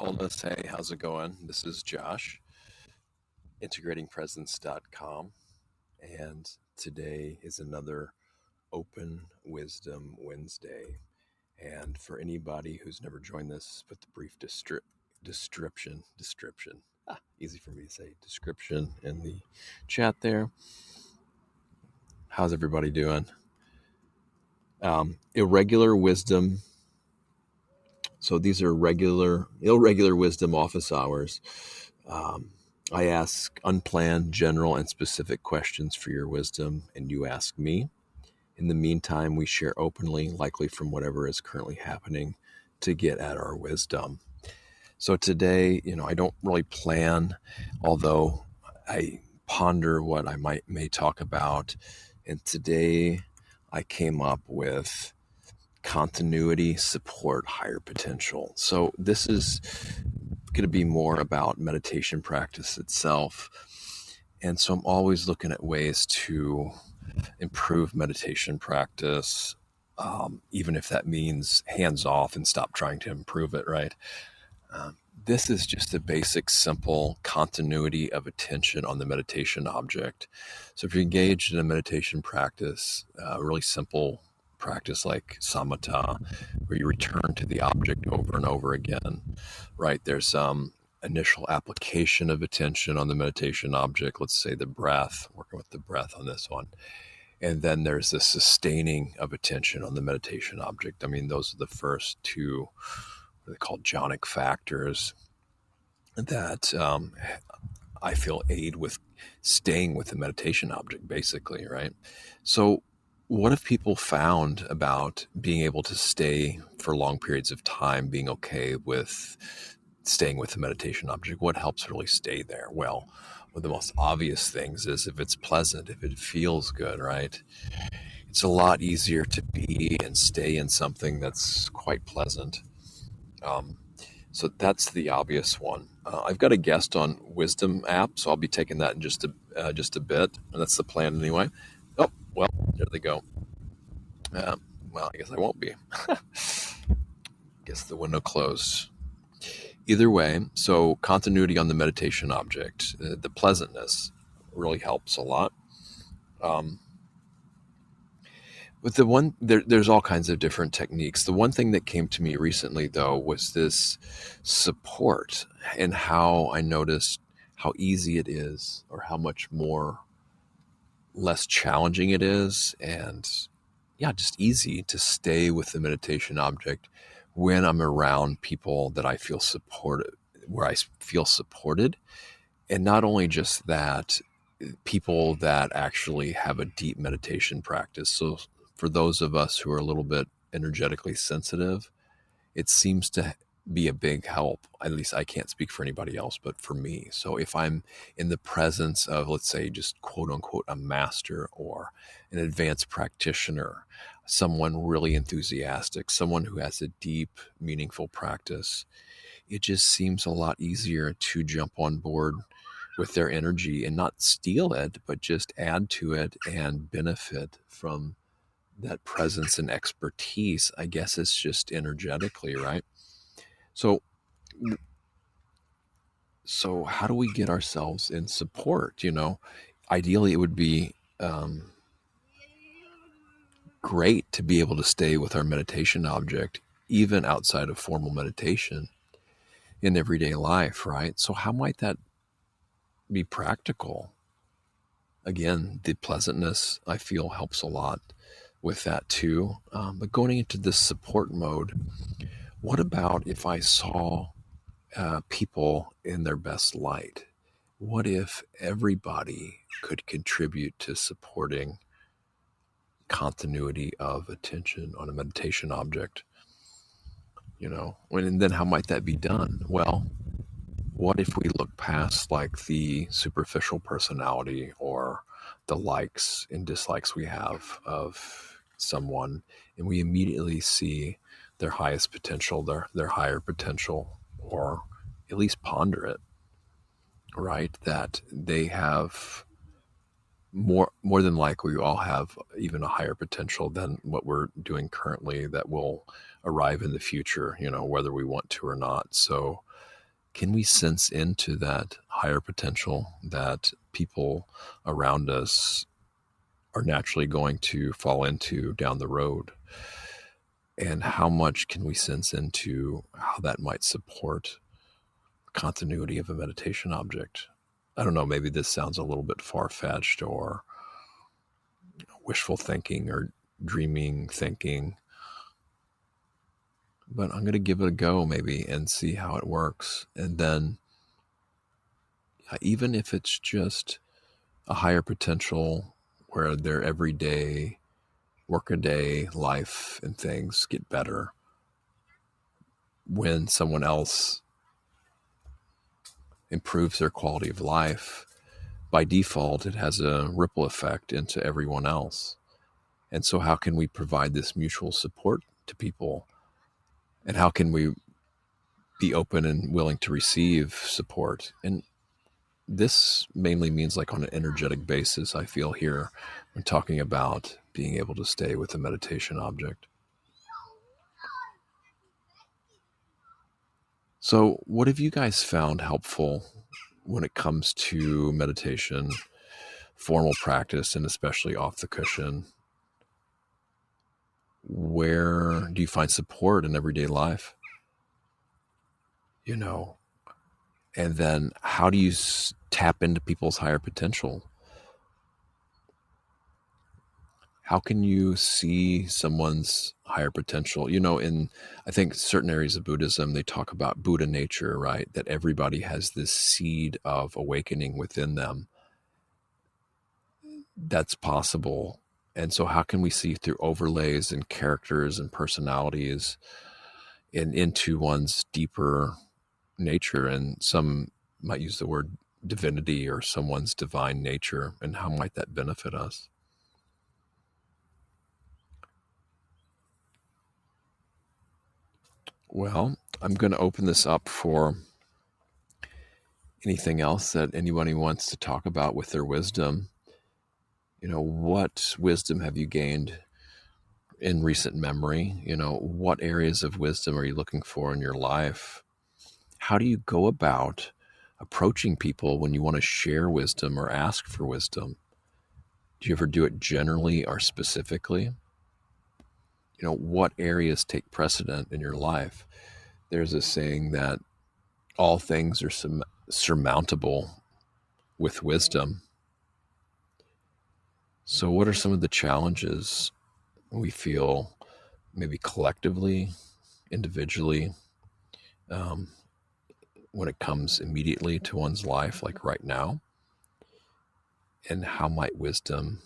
Wholeness. Hey, how's it going? This is Josh, integratingpresence.com, and today is another Open Wisdom Wednesday. And for anybody who's never joined this, put the brief description, easy for me to say, description in the chat there. How's everybody doing? Irregular Wisdom. So these are Irregular Wisdom Office Hours. I ask unplanned, general, and specific questions for your wisdom, and you ask me. In the meantime, we share openly, likely from whatever is currently happening, to get at our wisdom. So today, I don't really plan, although I ponder what I may talk about. And today I came up with continuity, support, higher potential. So this is going to be more about meditation practice itself. And so I'm always looking at ways to improve meditation practice, even if that means hands off and stop trying to improve it, right? This is just a basic, simple continuity of attention on the meditation object. So if you're engaged in a meditation practice, really simple practice like samatha, where you return to the object over and over again, right? There's some initial application of attention on the meditation object, let's say the breath, working with the breath on this one. And then there's the sustaining of attention on the meditation object. I mean, those are the first two, what they call jhanic factors that I feel aid with staying with the meditation object, basically, right? So what have people found about being able to stay for long periods of time, being okay with staying with the meditation object? What helps really stay there? Well, one of the most obvious things is if it's pleasant, if it feels good, right? It's a lot easier to be and stay in something that's quite pleasant. So that's the obvious one. I've got a guest on Wisdom app, so I'll be taking that in just a bit. And that's the plan anyway. Oh, well, there they go. Well, I guess I won't be. Guess the window closed. Either way, so continuity on the meditation object, the pleasantness really helps a lot. But there's all kinds of different techniques. The one thing that came to me recently, though, was this support, and how I noticed how easy it is, or how much less challenging it is, and just easy to stay with the meditation object when I'm around people that I feel supported, where I feel supported. And not only just that, people that actually have a deep meditation practice. So for those of us who are a little bit energetically sensitive, it seems to be a big help. At least I can't speak for anybody else, but for me. So if I'm in the presence of, let's say, just quote unquote, a master or an advanced practitioner, someone really enthusiastic, someone who has a deep, meaningful practice, it just seems a lot easier to jump on board with their energy and not steal it, but just add to it and benefit from that presence and expertise. I guess it's just energetically, right? So how do we get ourselves in support? Ideally it would be great to be able to stay with our meditation object, even outside of formal meditation in everyday life, right? So how might that be practical? Again, the pleasantness I feel helps a lot with that too. But going into this support mode, what about if I saw people in their best light? What if everybody could contribute to supporting continuity of attention on a meditation object? And then how might that be done? Well, what if we look past like the superficial personality or the likes and dislikes we have of someone, and we immediately see their highest potential, their higher potential, or at least ponder it, right? That they have more than likely, we all have even a higher potential than what we're doing currently, that will arrive in the future, whether we want to or not. So can we sense into that higher potential that people around us are naturally going to fall into down the road? And how much can we sense into how that might support continuity of a meditation object? I don't know, maybe this sounds a little bit far-fetched or wishful thinking or dreaming thinking, but I'm going to give it a go maybe and see how it works. And then even if it's just a higher potential where their everyday workaday life and things get better when someone else improves their quality of life, by default, it has a ripple effect into everyone else. And so how can we provide this mutual support to people? And how can we be open and willing to receive support? And this mainly means like on an energetic basis, I feel here when talking about being able to stay with a meditation object. So what have you guys found helpful when it comes to meditation, formal practice, and especially off the cushion? Where do you find support in everyday life? You know, and then how do you tap into people's higher potential? How can you see someone's higher potential? You know, in I think certain areas of Buddhism, they talk about Buddha nature, right? That everybody has this seed of awakening within them that's possible. And so how can we see through overlays and characters and personalities and into one's deeper nature? And some might use the word divinity or someone's divine nature, and how might that benefit us? Well, I'm going to open this up for anything else that anybody wants to talk about with their wisdom. You know, what wisdom have you gained in recent memory? You know, what areas of wisdom are you looking for in your life? How do you go about approaching people when you want to share wisdom or ask for wisdom? Do you ever do it generally or specifically? You know, what areas take precedent in your life? There's a saying that all things are surmountable with wisdom. So what are some of the challenges we feel, maybe collectively, individually, um, when it comes immediately to one's life, like right now? And how might wisdom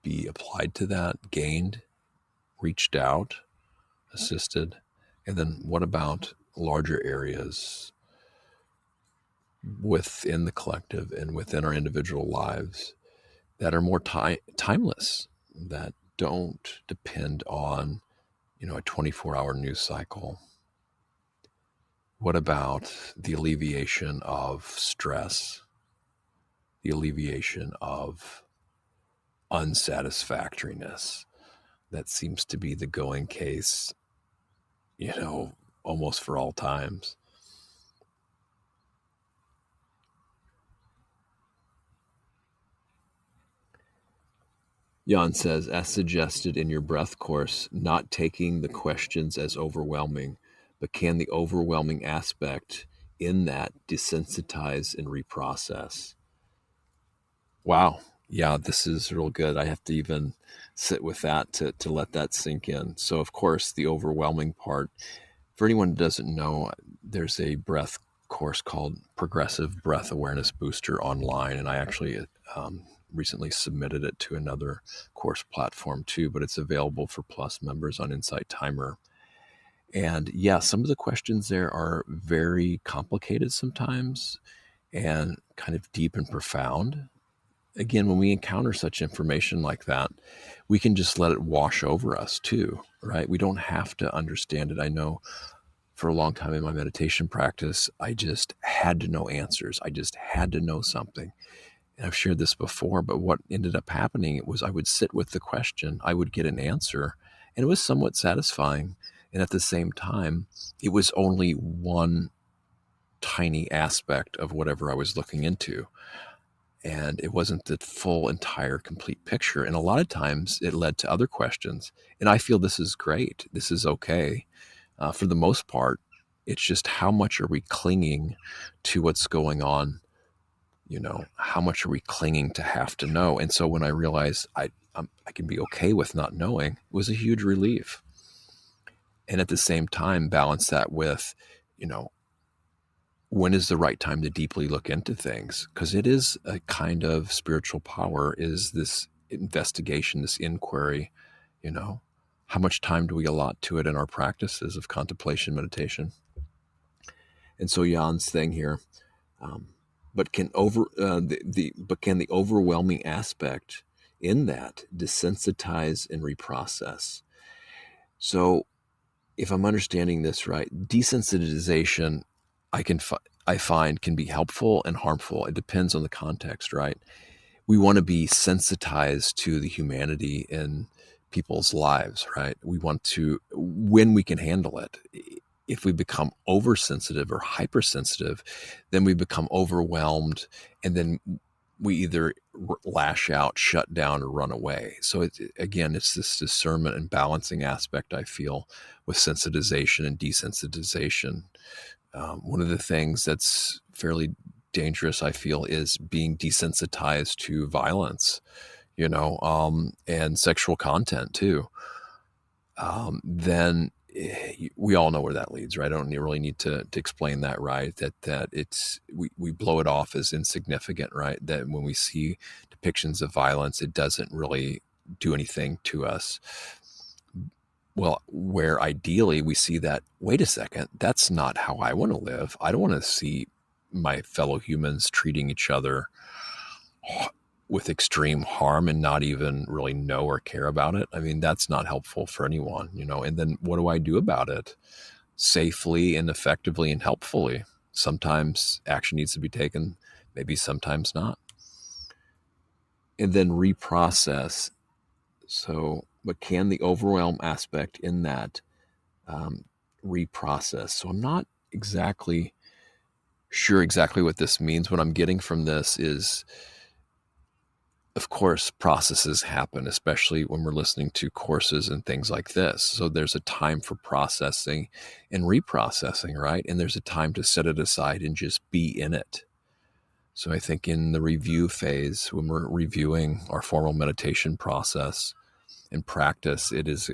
be applied to that, gained, reached out, assisted? And then what about larger areas within the collective and within our individual lives that are more timeless, that don't depend on, you know, a 24-hour news cycle? What about the alleviation of stress, the alleviation of unsatisfactoriness that seems to be the going case, you know, almost for all times? Jan says, as suggested in your breath course, not taking the questions as overwhelming, but can the overwhelming aspect in that desensitize and reprocess? Wow. Yeah, this is real good. I have to even sit with that to let that sink in. So, of course, the overwhelming part, for anyone who doesn't know, there's a breath course called Progressive Breath Awareness Booster online, and I actually recently submitted it to another course platform too, but it's available for Plus members on Insight Timer. And yeah, some of the questions there are very complicated sometimes and kind of deep and profound. Again, when we encounter such information like that, we can just let it wash over us too, right? We don't have to understand it. I know for a long time in my meditation practice, I just had to know answers. I just had to know something. And I've shared this before, but what ended up happening was I would sit with the question, I would get an answer, and it was somewhat satisfying. And at the same time, it was only one tiny aspect of whatever I was looking into. And it wasn't the full, entire, complete picture. And a lot of times it led to other questions. And I feel this is great. This is okay. For the most part, it's just how much are we clinging to what's going on? How much are we clinging to have to know? And so when I realized I can be okay with not knowing, it was a huge relief. And at the same time, balance that with, when is the right time to deeply look into things? Because it is a kind of spiritual power, is this investigation, this inquiry, how much time do we allot to it in our practices of contemplation, meditation? And so Jan's thing here, but can the overwhelming aspect in that desensitize and reprocess? So if I'm understanding this right, desensitization, I find can be helpful and harmful. It depends on the context, right? We want to be sensitized to the humanity in people's lives, right? We want to, when we can handle it. If we become oversensitive or hypersensitive, then we become overwhelmed, and then we either lash out, shut down, or run away. So it's this discernment and balancing aspect, I feel, with sensitization and desensitization. One of the things that's fairly dangerous, I feel, is being desensitized to violence, and sexual content too. Then we all know where that leads, right? I don't really need to explain that, right? That it's we blow it off as insignificant, right? That when we see depictions of violence, it doesn't really do anything to us. Well, where ideally we see that, wait a second, that's not how I want to live. I don't want to see my fellow humans treating each other with extreme harm and not even really know or care about it. I mean, that's not helpful for anyone, and then what do I do about it safely and effectively and helpfully? Sometimes action needs to be taken, maybe sometimes not. And then reprocess. So, but can the overwhelm aspect in that reprocess? So I'm not exactly sure exactly what this means. What I'm getting from this is, of course, processes happen, especially when we're listening to courses and things like this. So there's a time for processing and reprocessing, right? And there's a time to set it aside and just be in it. So I think in the review phase, when we're reviewing our formal meditation process and practice, it is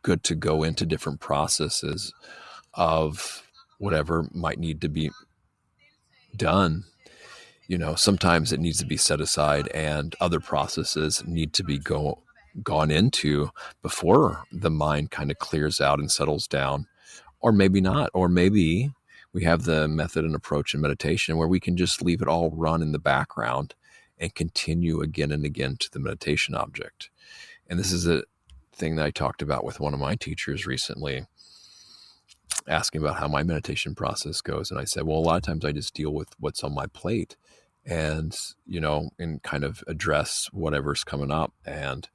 good to go into different processes of whatever might need to be done. Sometimes it needs to be set aside, and other processes need to be gone into before the mind kind of clears out and settles down. Or maybe not. Or maybe we have the method and approach in meditation where we can just leave it all run in the background and continue again and again to the meditation object. And this is a thing that I talked about with one of my teachers recently, asking about how my meditation process goes. And I said, well, a lot of times I just deal with what's on my plate and, and kind of address whatever's coming up. And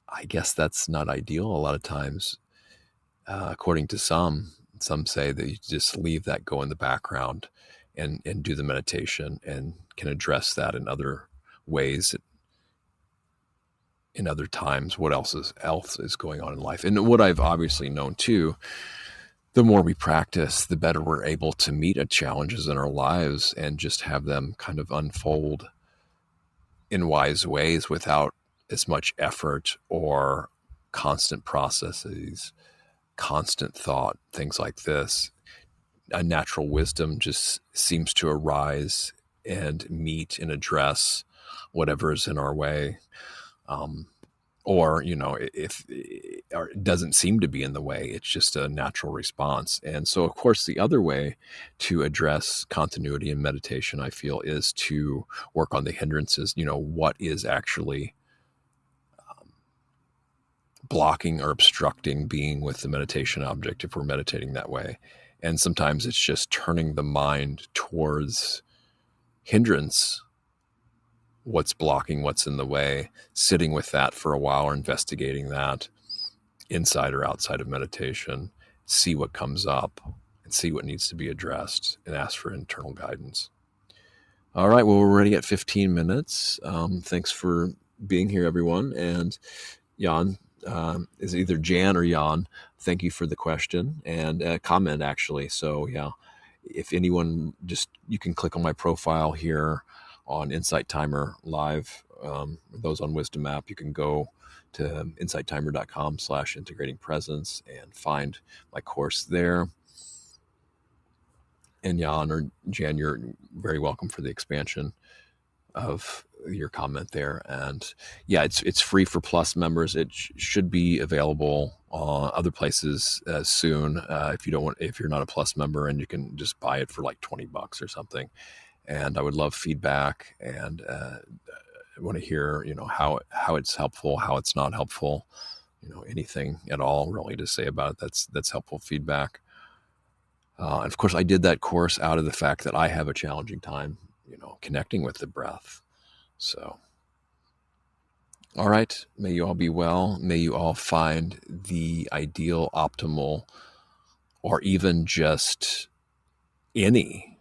I guess that's not ideal. A lot of times, according to some say that you just leave that go in the background and do the meditation, and can address that in other ways in other times. What else is going on in life? And what I've obviously known too, the more we practice, the better we're able to meet challenges in our lives and just have them kind of unfold in wise ways without as much effort or constant processes, constant thought, things like this. A natural wisdom just seems to arise and meet and address whatever is in our way. Or, if it doesn't seem to be in the way, it's just a natural response. And so, of course, the other way to address continuity in meditation, I feel, is to work on the hindrances. What is actually blocking or obstructing being with the meditation object if we're meditating that way. And sometimes it's just turning the mind towards hindrance, what's blocking, what's in the way, sitting with that for a while, or investigating that inside or outside of meditation, see what comes up. and see what needs to be addressed and ask for internal guidance. All right, well, we're already at 15 minutes. Thanks for being here, everyone. And Jan, is either Jan or Jan, thank you for the question and comment, actually. So, yeah, if anyone, you can click on my profile here on Insight Timer Live. Those on Wisdom app, you can go to insighttimer.com/integrating presence and find my course there. And Jan or Jan, you're very welcome for the expansion of your comment there. And yeah, it's free for Plus members. It should be available other places soon. If you're not a Plus member, and you can just buy it for like $20 or something. And I would love feedback, and I want to hear, how it's helpful, how it's not helpful, anything at all really to say about it. That's helpful feedback. And of course, I did that course out of the fact that I have a challenging time, connecting with the breath. So, all right. May you all be well. May you all find the ideal, optimal, or even just any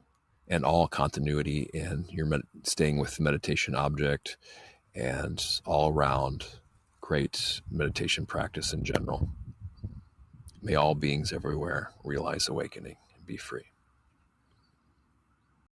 and all continuity in your staying with the meditation object and all around great meditation practice in general. May all beings everywhere realize awakening and be free.